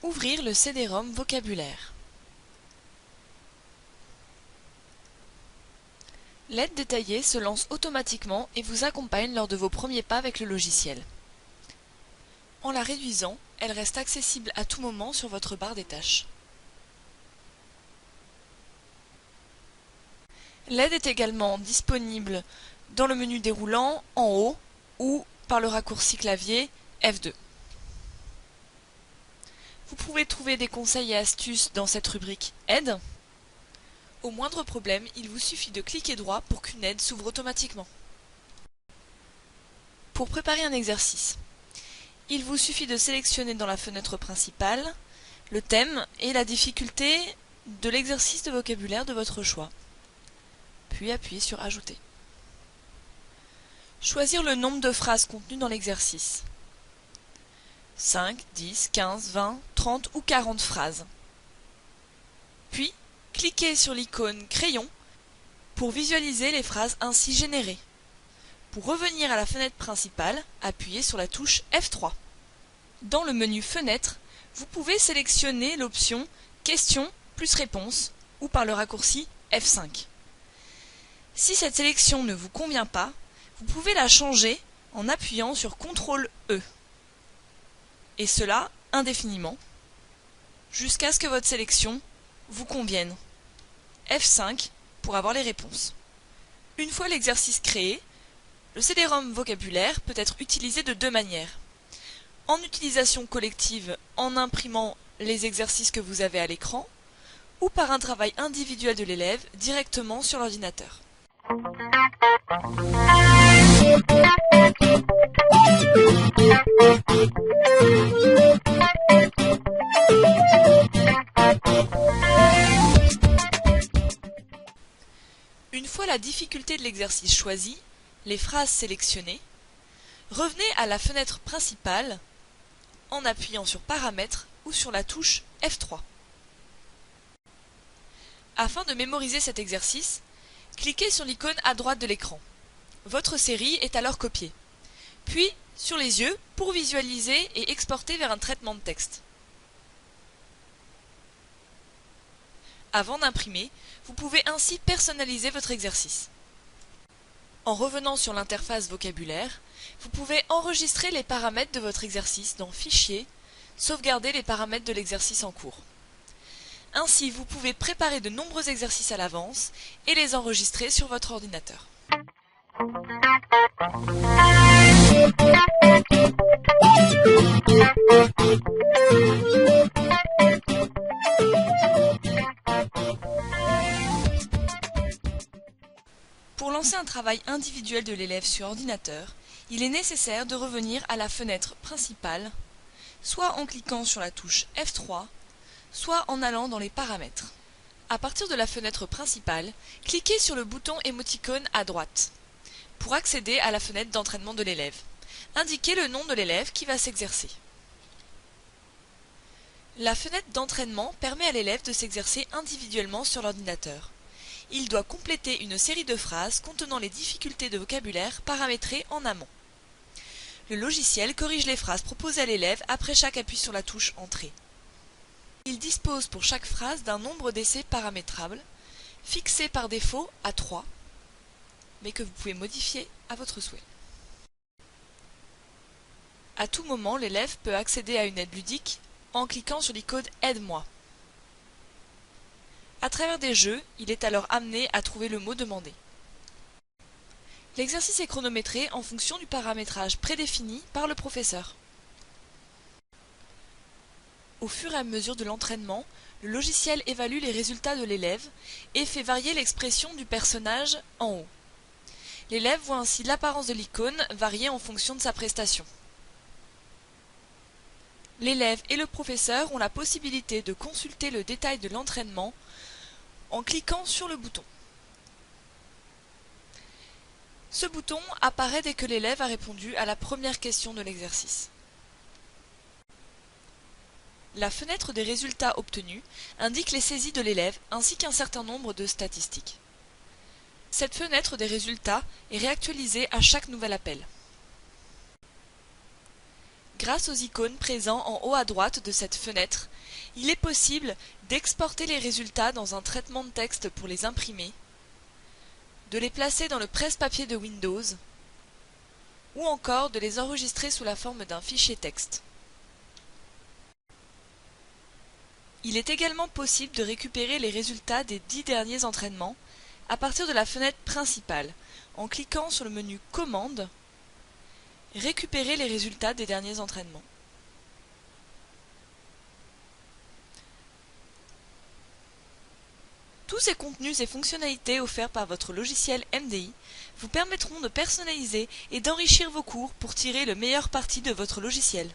Ouvrir le CD-ROM vocabulaire. L'aide détaillée se lance automatiquement et vous accompagne lors de vos premiers pas avec le logiciel. En la réduisant, elle reste accessible à tout moment sur votre barre des tâches. L'aide est également disponible dans le menu déroulant en haut ou par le raccourci clavier F2. Vous pouvez trouver des conseils et astuces dans cette rubrique Aide. Au moindre problème, il vous suffit de cliquer droit pour qu'une aide s'ouvre automatiquement. Pour préparer un exercice, il vous suffit de sélectionner dans la fenêtre principale le thème et la difficulté de l'exercice de vocabulaire de votre choix, puis appuyez sur Ajouter. Choisir le nombre de phrases contenues dans l'exercice. 5, 10, 15, 20, 30 ou 40 phrases. Puis, cliquez sur l'icône Crayon pour visualiser les phrases ainsi générées. Pour revenir à la fenêtre principale, appuyez sur la touche F3. Dans le menu Fenêtre, vous pouvez sélectionner l'option Questions plus réponse ou par le raccourci F5. Si cette sélection ne vous convient pas, vous pouvez la changer en appuyant sur CTRL-E. Et cela indéfiniment, jusqu'à ce que votre sélection vous convienne. F5 pour avoir les réponses. Une fois l'exercice créé, le CD-ROM vocabulaire peut être utilisé de deux manières. En utilisation collective en imprimant les exercices que vous avez à l'écran, ou par un travail individuel de l'élève directement sur l'ordinateur. Une fois la difficulté de l'exercice choisie, les phrases sélectionnées, revenez à la fenêtre principale en appuyant sur Paramètres ou sur la touche F3. Afin de mémoriser cet exercice, cliquez sur l'icône à droite de l'écran. Votre série est alors copiée. Puis sur les yeux pour visualiser et exporter vers un traitement de texte. Avant d'imprimer, vous pouvez ainsi personnaliser votre exercice. En revenant sur l'interface vocabulaire, vous pouvez enregistrer les paramètres de votre exercice dans Fichier, sauvegarder les paramètres de l'exercice en cours. Ainsi, vous pouvez préparer de nombreux exercices à l'avance et les enregistrer sur votre ordinateur. Pour lancer un travail individuel de l'élève sur ordinateur, il est nécessaire de revenir à la fenêtre principale, soit en cliquant sur la touche F3, soit en allant dans les paramètres. À partir de la fenêtre principale, cliquez sur le bouton émoticône à droite pour accéder à la fenêtre d'entraînement de l'élève. Indiquez le nom de l'élève qui va s'exercer. La fenêtre d'entraînement permet à l'élève de s'exercer individuellement sur l'ordinateur. Il doit compléter une série de phrases contenant les difficultés de vocabulaire paramétrées en amont. Le logiciel corrige les phrases proposées à l'élève après chaque appui sur la touche Entrée. Il dispose pour chaque phrase d'un nombre d'essais paramétrable, fixé par défaut à 3, mais que vous pouvez modifier à votre souhait. À tout moment, l'élève peut accéder à une aide ludique en cliquant sur l'icône Aide-moi. À travers des jeux, il est alors amené à trouver le mot demandé. L'exercice est chronométré en fonction du paramétrage prédéfini par le professeur. Au fur et à mesure de l'entraînement, le logiciel évalue les résultats de l'élève et fait varier l'expression du personnage en haut. L'élève voit ainsi l'apparence de l'icône varier en fonction de sa prestation. L'élève et le professeur ont la possibilité de consulter le détail de l'entraînement en cliquant sur le bouton. Ce bouton apparaît dès que l'élève a répondu à la première question de l'exercice. La fenêtre des résultats obtenus indique les saisies de l'élève ainsi qu'un certain nombre de statistiques. Cette fenêtre des résultats est réactualisée à chaque nouvel appel. Grâce aux icônes présents en haut à droite de cette fenêtre, il est possible d'exporter les résultats dans un traitement de texte pour les imprimer, de les placer dans le presse-papier de Windows, ou encore de les enregistrer sous la forme d'un fichier texte. Il est également possible de récupérer les résultats des 10 derniers entraînements à partir de la fenêtre principale, en cliquant sur le menu Commandes, Récupérer les résultats des derniers entraînements. Tous ces contenus et fonctionnalités offerts par votre logiciel MDI vous permettront de personnaliser et d'enrichir vos cours pour tirer le meilleur parti de votre logiciel.